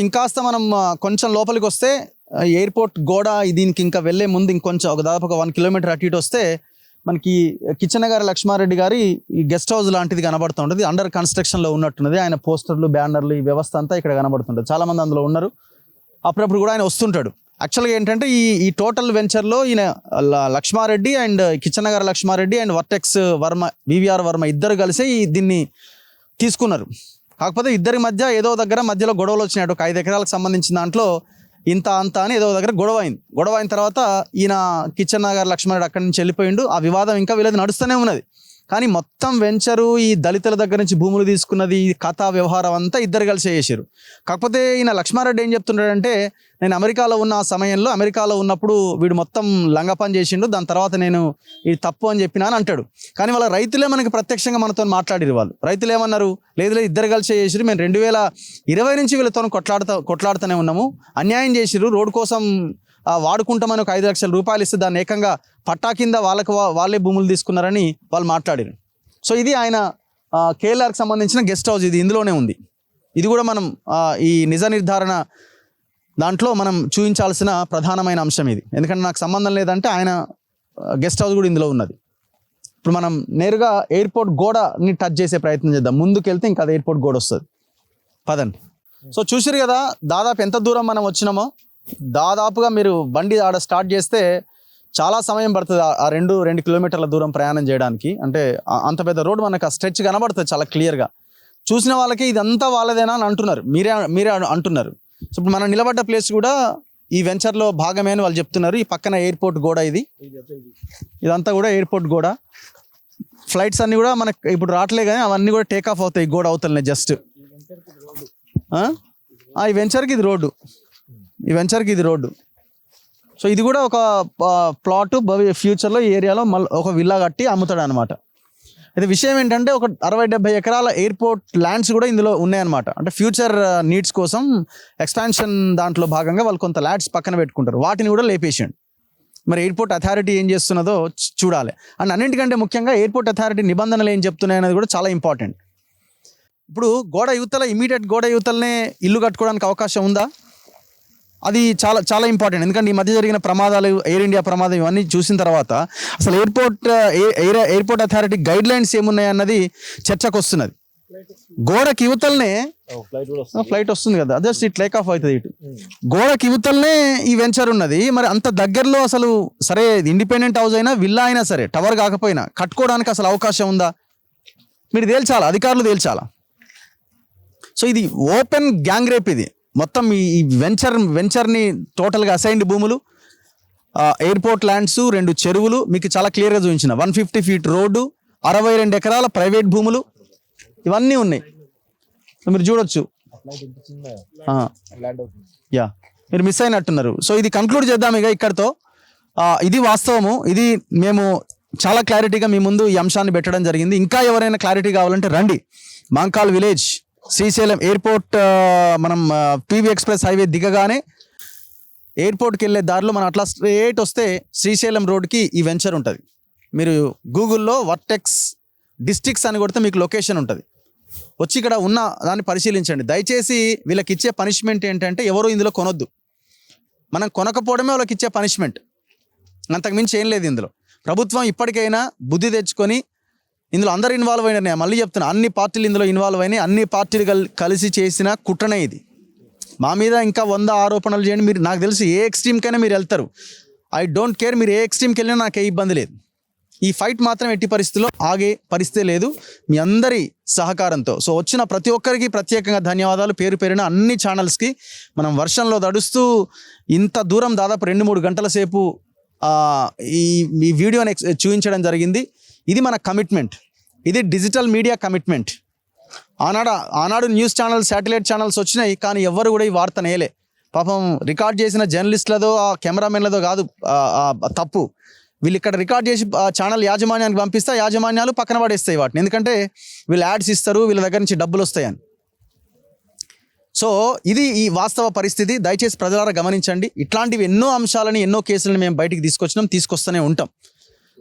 ఇంకాస్త మనం కొంచెం లోపలికి వస్తే ఎయిర్పోర్ట్ గోడ దీనికి ఇంకా వెళ్ళే ముందు ఇంకొంచెం దాదాపు ఒక 1 కిలోమీటర్ అటు ఇటు వస్తే మనకి కిచెనగారి లక్ష్మారెడ్డి గారి ఈ గెస్ట్ హౌస్ లాంటిది కనబడుతుంటుంది. అండర్ కన్స్ట్రక్షన్లో ఉన్నట్టున్నది. ఆయన పోస్టర్లు, బ్యానర్లు, ఈ వ్యవస్థ అంతా ఇక్కడ కనబడుతుంటుంది. చాలామంది అందులో ఉన్నారు. అప్పుడప్పుడు కూడా ఆయన వస్తుంటాడు. యాక్చువల్గా ఏంటంటే ఈ టోటల్ వెంచర్లో ఈయన Lakshmareddy and Kichenagari Lakshmareddy and vertex Varma, VVR Varma ఇద్దరు కలిసి దీన్ని తీసుకున్నారు. కాకపోతే ఇద్దరి మధ్య ఏదో దగ్గర మధ్యలో గొడవలు వచ్చినాయి. ఒక 5 ఎకరాలకు సంబంధించిన దాంట్లో ఇంత అంత అని ఏదో దగ్గర గొడవ అయిన తర్వాత ఈయన కిచెనగారి లక్ష్మణుడు అక్కడి నుంచి వెళ్ళిపోయిండు. ఆ వివాదం ఇంకా వీళ్ళది నడుస్తూనే ఉన్నది. కానీ మొత్తం వెంచరు ఈ దళితుల దగ్గర నుంచి భూములు తీసుకున్నది, ఈ కథా వ్యవహారం అంతా ఇద్దరు కలిసి చేసారు. కాకపోతే ఈయన లక్ష్మారెడ్డి ఏం చెప్తున్నాడంటే, నేను అమెరికాలో ఉన్న ఆ సమయంలో, అమెరికాలో ఉన్నప్పుడు వీడు మొత్తం లంగపని చేసిండు, దాని తర్వాత నేను ఇది తప్పు అని చెప్పినా అని అంటాడు. కానీ వాళ్ళ రైతులే మనకి ప్రత్యక్షంగా మనతో మాట్లాడిరు. వాళ్ళు రైతులు ఏమన్నారు, లేదు ఇద్దరు కలిసి చేసిరు, మేము 2020 నుంచి వీళ్ళతో కొట్లాడుతూనే ఉన్నాము, అన్యాయం చేసిరు, రోడ్డు కోసం వాడుకుంటామని ఒక 5 లక్షల రూపాయలు ఇస్తే దాన్ని ఏకంగా పట్టా కింద వాళ్ళే భూములు తీసుకున్నారని వాళ్ళు మాట్లాడారు. సో ఇది ఆయన కేఎల్ఆర్కి సంబంధించిన గెస్ట్ హౌస్. ఇది ఇందులోనే ఉంది. ఇది కూడా మనం ఈ నిజ నిర్ధారణ దాంట్లో మనం చూపించాల్సిన ప్రధానమైన అంశం ఇది. ఎందుకంటే నాకు సంబంధం లేదంటే ఆయన గెస్ట్ హౌస్ కూడా ఇందులో ఉన్నది. ఇప్పుడు మనం నేరుగా ఎయిర్పోర్ట్ గోడని టచ్ చేసే ప్రయత్నం చేద్దాం. ముందుకెళ్తే ఇంకా అది ఎయిర్పోర్ట్ గోడ వస్తుంది. పదండి. సో చూసారు కదా దాదాపు ఎంత దూరం మనం వచ్చినామో. దాదాపుగా మీరు బండి ఆడ స్టార్ట్ చేస్తే చాలా సమయం పడుతుంది ఆ 2 కిలోమీటర్ల దూరం ప్రయాణం చేయడానికి. అంటే అంత పెద్ద రోడ్డు మనకు ఆ స్ట్రెచ్ కనబడుతుంది చాలా క్లియర్గా. చూసిన వాళ్ళకి ఇదంతా వాళ్ళదేనా అని అంటున్నారు, మీరే అంటున్నారు. సో ఇప్పుడు మనం నిలబడ్డ ప్లేస్ కూడా ఈ వెంచర్లో భాగమే అని వాళ్ళు చెప్తున్నారు. ఈ పక్కన ఎయిర్పోర్ట్ గోడ, ఇదంతా కూడా ఎయిర్పోర్ట్ గోడ. ఫ్లైట్స్ అన్నీ కూడా మనకు ఇప్పుడు రావట్లే కానీ అవన్నీ కూడా టేక్ ఆఫ్ అవుతాయి గోడ అవతలనే. జస్ట్ ఈ వెంచర్కి ఇది రోడ్డు. సో ఇది కూడా ఒక ప్లాట్ ఫ్యూచర్లో ఈ ఏరియాలో ఒక విల్లా కట్టి అమ్ముతాడు అనమాట. అయితే విషయం ఏంటంటే ఒక 60-70 ఎకరాల ఎయిర్పోర్ట్ ల్యాండ్స్ కూడా ఇందులో ఉన్నాయన్నమాట. అంటే ఫ్యూచర్ నీడ్స్ కోసం ఎక్స్పాన్షన్ దాంట్లో భాగంగా వాళ్ళు కొంత ల్యాండ్స్ పక్కన పెట్టుకుంటారు. వాటిని కూడా లేపేసాడు. మరి ఎయిర్పోర్ట్ అథారిటీ ఏం చేస్తున్నదో చూడాలి. అండ్ అన్నింటికంటే ముఖ్యంగా ఎయిర్పోర్ట్ అథారిటీ నిబంధనలు ఏం చెప్తున్నాయనేది కూడా చాలా ఇంపార్టెంట్. ఇప్పుడు ఇమీడియట్ గోడ యువతలనే ఇల్లు కట్టుకోవడానికి అవకాశం ఉందా? అది చాలా చాలా ఇంపార్టెంట్. ఎందుకంటే ఈ మధ్య జరిగిన ప్రమాదాలు, ఎయిర్ ఇండియా ప్రమాదం, ఇవన్నీ చూసిన తర్వాత అసలు ఎయిర్పోర్ట్ అథారిటీ గైడ్ లైన్స్ ఏమున్నాయి అన్నది చర్చకు వస్తున్నది. గోడకి యువతలనే ఫ్లైట్ వస్తుంది కదా, జస్ట్ ఇట్ టేక్ ఆఫ్ అవుతుంది. ఇటు గోడకి యువతలనే ఈ వెంచర్ ఉన్నది. మరి అంత దగ్గరలో అసలు సరే ఇండిపెండెంట్ హౌస్ అయినా విల్లా అయినా సరే టవర్ కాకపోయినా కట్టుకోవడానికి అసలు అవకాశం ఉందా? మీరు తేల్చాలా, అధికారులు తేల్చాలా. సో ఇది ఓపెన్ గ్యాంగ్ రేప్. ఇది మొత్తం ఈ వెంచర్ని టోటల్గా అసైన్డ్ భూములు, ఎయిర్పోర్ట్ ల్యాండ్స్, 2 చెరువులు మీకు చాలా క్లియర్గా చూపించిన. 150 ఫీట్ రోడ్డు, 62 ఎకరాల ప్రైవేట్ భూములు, ఇవన్నీ ఉన్నాయి. మీరు చూడొచ్చు. మీరు మిస్ అయినట్టున్నారు. సో ఇది కంక్లూడ్ చేద్దాం ఇక ఇక్కడితో. ఇది వాస్తవము. ఇది మేము చాలా క్లారిటీగా మీ ముందు ఈ అంశాన్ని పెట్టడం జరిగింది. ఇంకా ఎవరైనా క్లారిటీ కావాలంటే రండి. మాంకాల్ విలేజ్, శ్రీశైలం ఎయిర్పోర్ట్, మనం పివి ఎక్స్ప్రెస్ హైవే దిగగానే ఎయిర్పోర్ట్కి వెళ్ళే దారిలో మనం అట్లా స్ట్రేట్ వస్తే శ్రీశైలం రోడ్కి ఈ వెంచర్ ఉంటుంది. మీరు గూగుల్లో వర్టెక్స్ డిస్ట్రిక్ట్స్ అని కొడితే మీకు లొకేషన్ ఉంటుంది. వచ్చి ఇక్కడ ఉన్న దాన్ని పరిశీలించండి. దయచేసి వీళ్ళకి ఇచ్చే పనిష్మెంట్ ఏంటంటే ఎవరు ఇందులో కొనొద్దు. మనం కొనకపోవడమే వాళ్ళకి ఇచ్చే పనిష్మెంట్, అంతకుమించి ఏం లేదు ఇందులో. ప్రభుత్వం ఇప్పటికైనా బుద్ధి తెచ్చుకొని ఇందులో అందరు ఇన్వాల్వ్ అయినాయి. మళ్ళీ చెప్తున్నా, అన్ని పార్టీలు ఇందులో ఇన్వాల్వ్ అయినాయి. అన్ని పార్టీలు కలిసి చేసిన కుట్రనే ఇది. మా మీద ఇంకా 100 ఆరోపణలు చేయండి. మీరు నాకు తెలిసి ఏ ఎక్స్ట్రీమ్కైనా మీరు వెళ్తారు. I don't care. మీరు ఏ ఎక్స్ట్రీమ్కి వెళ్ళినా నాకు ఏ ఇబ్బంది లేదు. ఈ ఫైట్ మాత్రం ఎట్టి పరిస్థితుల్లో ఆగే పరిస్థితి లేదు మీ అందరి సహకారంతో. సో వచ్చిన ప్రతి ఒక్కరికి ప్రత్యేకంగా ధన్యవాదాలు. పేరున అన్ని ఛానల్స్కి. మనం వర్షంలో తడుస్తూ ఇంత దూరం దాదాపు 2-3 గంటల సేపు ఈ వీడియోని చూపించడం జరిగింది. ఇది మన కమిట్మెంట్. ఇది డిజిటల్ మీడియా కమిట్మెంట్. ఆనాడు న్యూస్ ఛానల్స్, శాటిలైట్ ఛానల్స్ వచ్చినాయి, కానీ ఎవ్వరు కూడా ఈ వార్త నేలే. పాపం రికార్డ్ చేసిన జర్నలిస్టులదో ఆ కెమెరామెన్లదో కాదు తప్పు. వీళ్ళు ఇక్కడ రికార్డ్ చేసి ఛానల్ యాజమాన్యానికి పంపిస్తే యాజమాన్యాలు పక్కన పడేస్తాయి వాటిని. ఎందుకంటే వీళ్ళు యాడ్స్ ఇస్తారు, వీళ్ళ దగ్గర నుంచి డబ్బులు వస్తాయని. సో ఇది ఈ వాస్తవ పరిస్థితి. దయచేసి ప్రజలారా గమనించండి. ఇట్లాంటివి ఎన్నో అంశాలని, ఎన్నో కేసులను మేము బయటికి తీసుకొస్తూనే ఉంటాం.